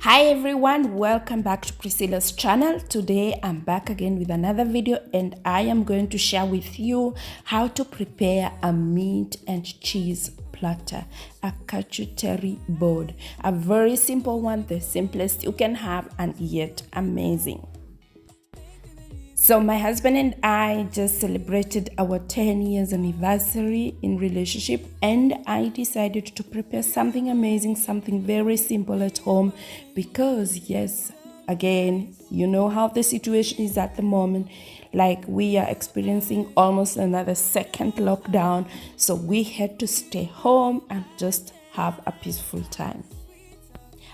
Hi everyone, welcome back to Priscilla's channel. Today I'm back again with another video and I am going to share with you how to prepare a meat and cheese platter, a charcuterie board. A very simple one, the simplest you can have and yet amazing. So my husband and I just celebrated our 10 years anniversary in relationship and I decided to prepare something amazing, something very simple at home because yes, again, you know how the situation is at the moment. Like we are experiencing almost another second lockdown. So we had to stay home and just have a peaceful time.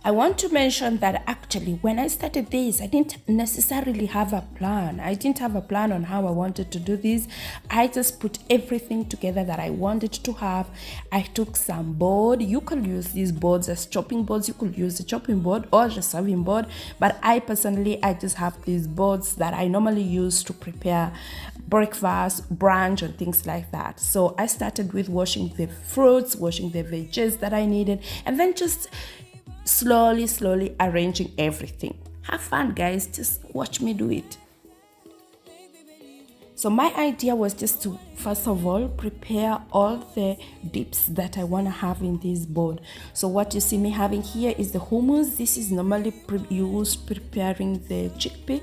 I want to mention that actually when I started this, I didn't necessarily have a plan. I didn't have a plan on how I wanted to do this. I just put everything together that I wanted to have. I took some board. You could use these boards as chopping boards. You could use a chopping board or a serving board. But I just have these boards that I normally use to prepare breakfast, brunch, and things like that. So I started with washing the fruits, washing the veggies that I needed, and then just slowly arranging everything. Have fun, guys. Just watch me do it. So my idea was just to first of all prepare all the dips that I want to have in this board. So what you see me having here is the hummus. This is normally used preparing the chickpea.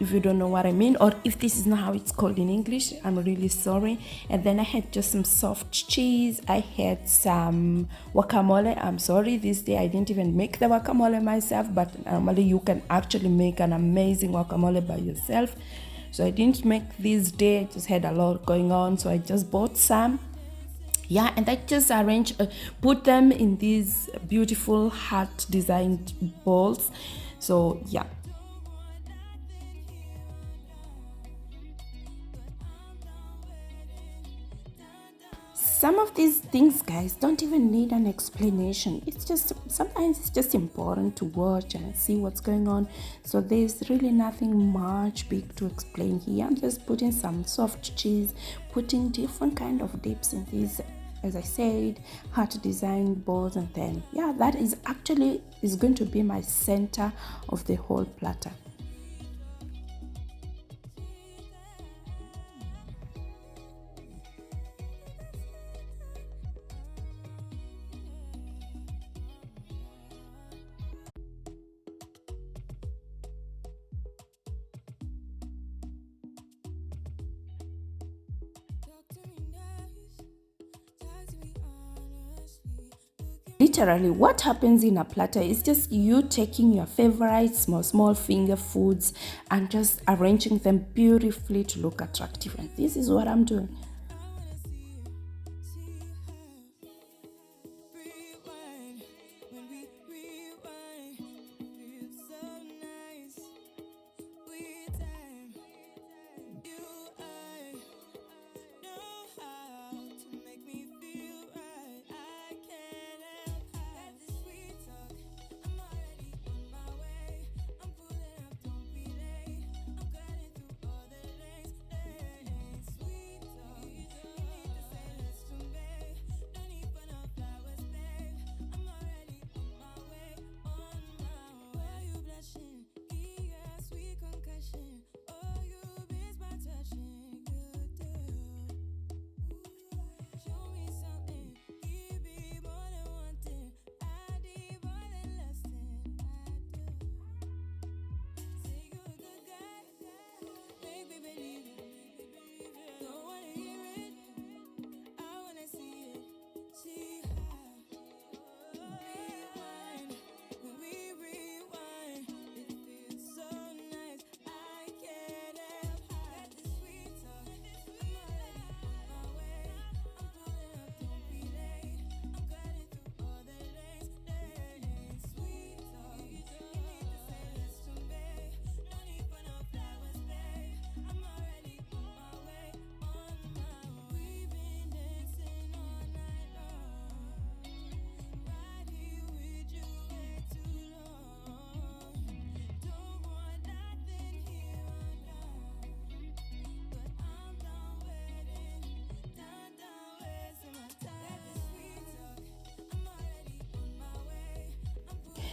If you don't know what I mean, or if this is not how it's called in English, I'm really sorry. And then I had just some soft cheese. I had some guacamole. I'm sorry, this day I didn't even make the guacamole myself, but normally you can actually make an amazing guacamole by yourself. So I didn't make this day, I just had a lot going on, so I just bought some. Yeah, and I just put them in these beautiful heart designed bowls. So yeah. Some of these things, guys, don't even need an explanation. It's just sometimes it's just important to watch and see what's going on. So there's really nothing much big to explain here. I'm just putting some soft cheese, putting different kind of dips in these, as I said, heart design balls, and then yeah, that is going to be my center of the whole platter. Literally, what happens in a platter is just you taking your favorite small finger foods and just arranging them beautifully to look attractive. And this is what I'm doing.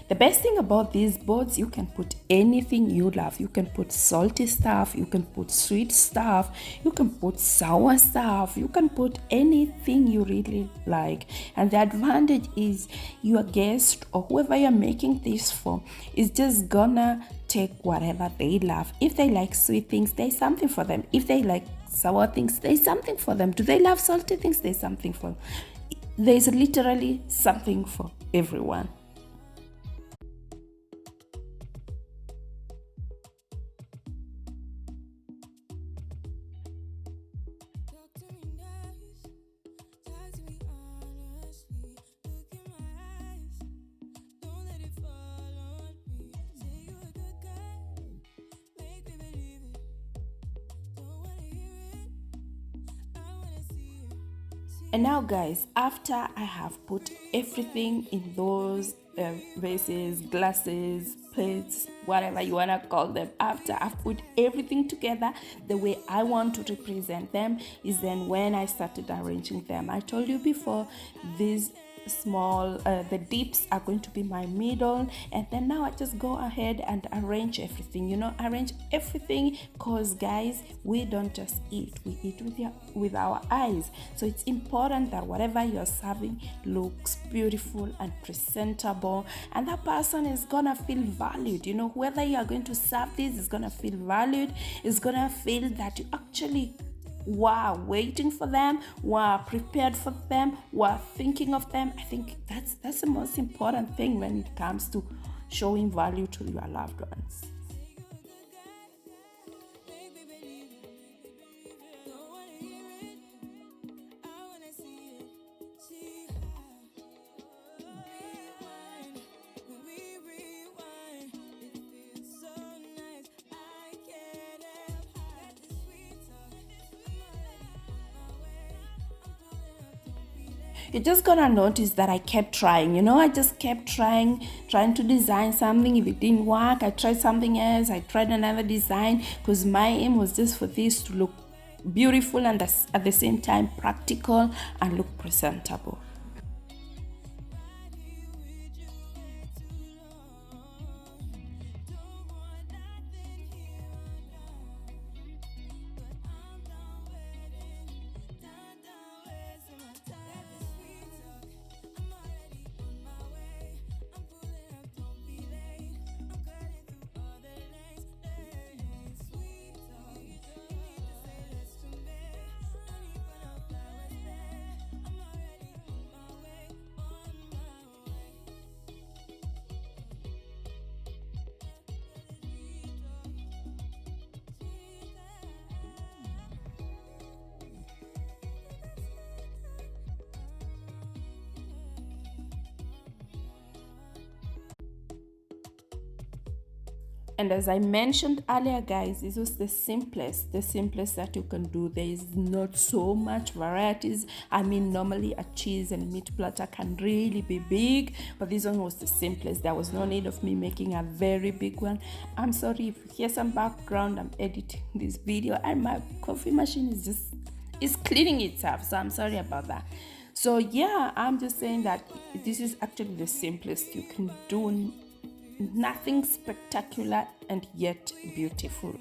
The best thing about these boards, you can put anything you love. You can put salty stuff, you can put sweet stuff, you can put sour stuff, you can put anything you really like. And the advantage is your guest or whoever you're making this for is just gonna take whatever they love. If they like sweet things, there's something for them. If they like sour things, there's something for them. Do they love salty things? There's something for them. There's literally something for everyone. And now guys, after I have put everything in those vases, glasses, plates, whatever you want to call them, after I've put everything together the way I want to represent them, is then when I started arranging them. I told you before, these small the dips are going to be my middle, and then now I just go ahead and arrange everything, arrange everything, because guys, we don't just eat, we eat with our eyes. So it's important that whatever you're serving looks beautiful and presentable, and that person is gonna feel valued. Whoever you are going to serve this is gonna feel valued, is gonna feel that you actually were waiting for them, were prepared for them, were thinking of them. I think that's the most important thing when it comes to showing value to your loved ones. You're just gonna notice that I kept trying. I just kept trying to design something. If it didn't work, I tried something else. I tried another design, because my aim was just for this to look beautiful and at the same time practical and look presentable. And as I mentioned earlier, guys, this was the simplest that you can do. There is not so much varieties. I mean, normally a cheese and meat platter can really be big, but this one was the simplest. There was no need of me making a very big one. I'm sorry if you hear some background. I'm editing this video and my coffee machine is cleaning itself, so I'm sorry about that. So yeah, I'm just saying that this is actually the simplest you can do. Nothing spectacular and yet beautiful.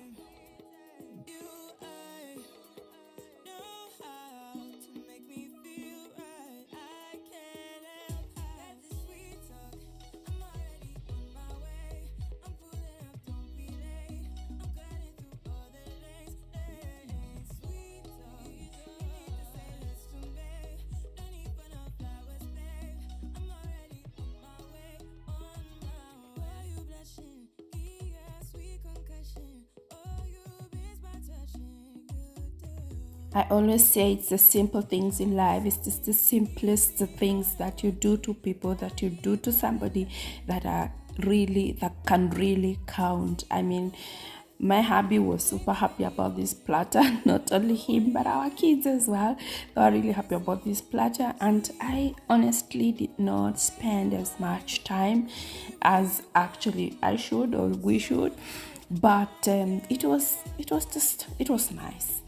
I always say it's the simple things in life. It's just the simplest things that you do to people, that you do to somebody, that can really count. I mean, my hubby was super happy about this platter. Not only him, but our kids as well. They were really happy about this platter, and I honestly did not spend as much time as actually I should or we should. But it was nice.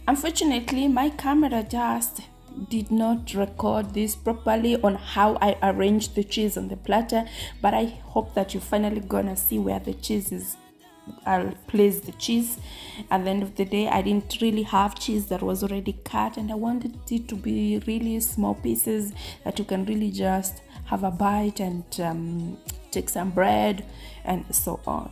Unfortunately, my camera just did not record this properly on how I arranged the cheese on the platter, but I hope that you're finally gonna see where the cheese is. I'll place the cheese. At the end of the day, I didn't really have cheese that was already cut, and I wanted it to be really small pieces that you can really just have a bite and take some bread and so on.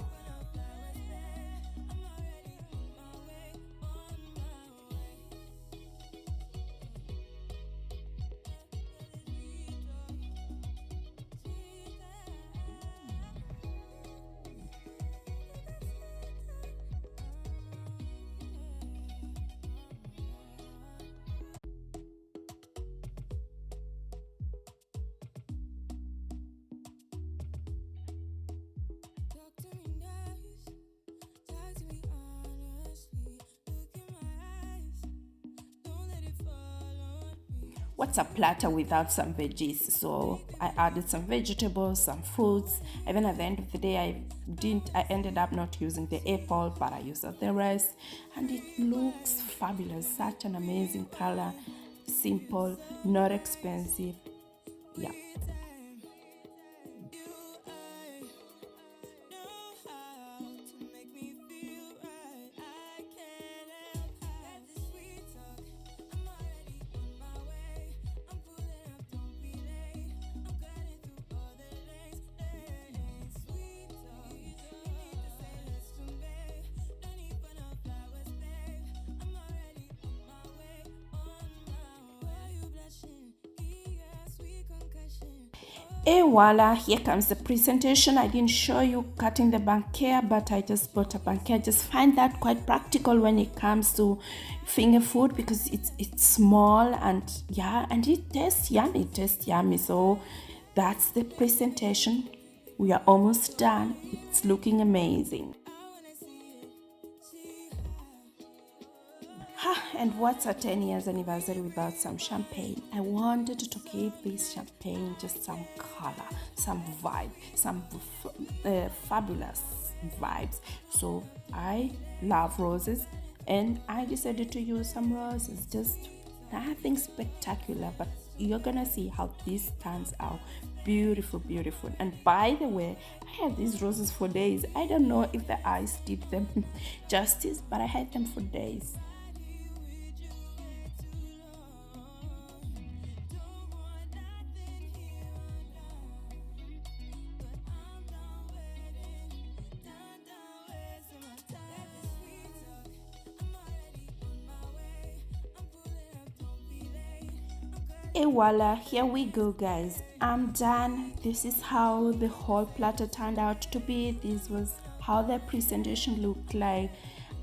What's a platter without some veggies? So I added some vegetables, some fruits. Even at the end of the day, I ended up not using the apple, but I used the rest, and it looks fabulous. Such an amazing color, simple, not expensive. Yeah. Et voila, here comes the presentation. I didn't show you cutting the banquet, but I just bought a banquet. I just find that quite practical when it comes to finger food because it's small and yeah, and it tastes yummy. It tastes yummy. So that's the presentation. We are almost done. It's looking amazing. And what's a 10 years anniversary without some champagne? I wanted to give this champagne just some color, some vibe, some fabulous vibes. So I love roses and I decided to use some roses. Just nothing spectacular, but you're gonna see how this turns out. Beautiful, beautiful. And by the way, I had these roses for days. I don't know if the ice did them justice, but I had them for days. And voila, here we go guys, I'm done. This is how the whole platter turned out to be. This was how the presentation looked like.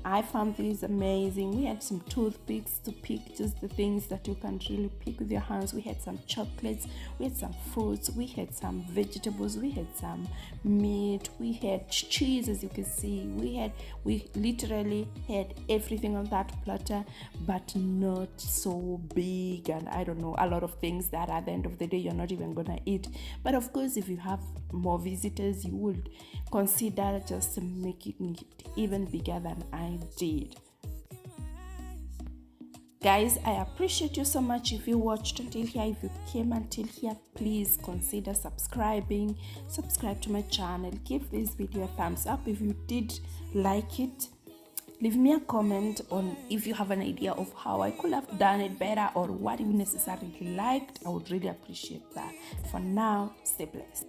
I found this amazing. We had some toothpicks to pick just the things that you can really pick with your hands. We had some chocolates, we had some fruits, we had some vegetables, we had some meat, we had cheese, as you can see. We literally had everything on that platter, but not so big, and I don't know, a lot of things that at the end of the day you're not even gonna eat. But of course, if you have more visitors, you would consider just making it even bigger than I did. Guys, I appreciate you so much. If you watched until here, if you came until here, please consider subscribing. Subscribe to my channel. Give this video a thumbs up if you did like it. Leave me a comment on if you have an idea of how I could have done it better or what you necessarily liked. I would really appreciate that. For now, stay blessed.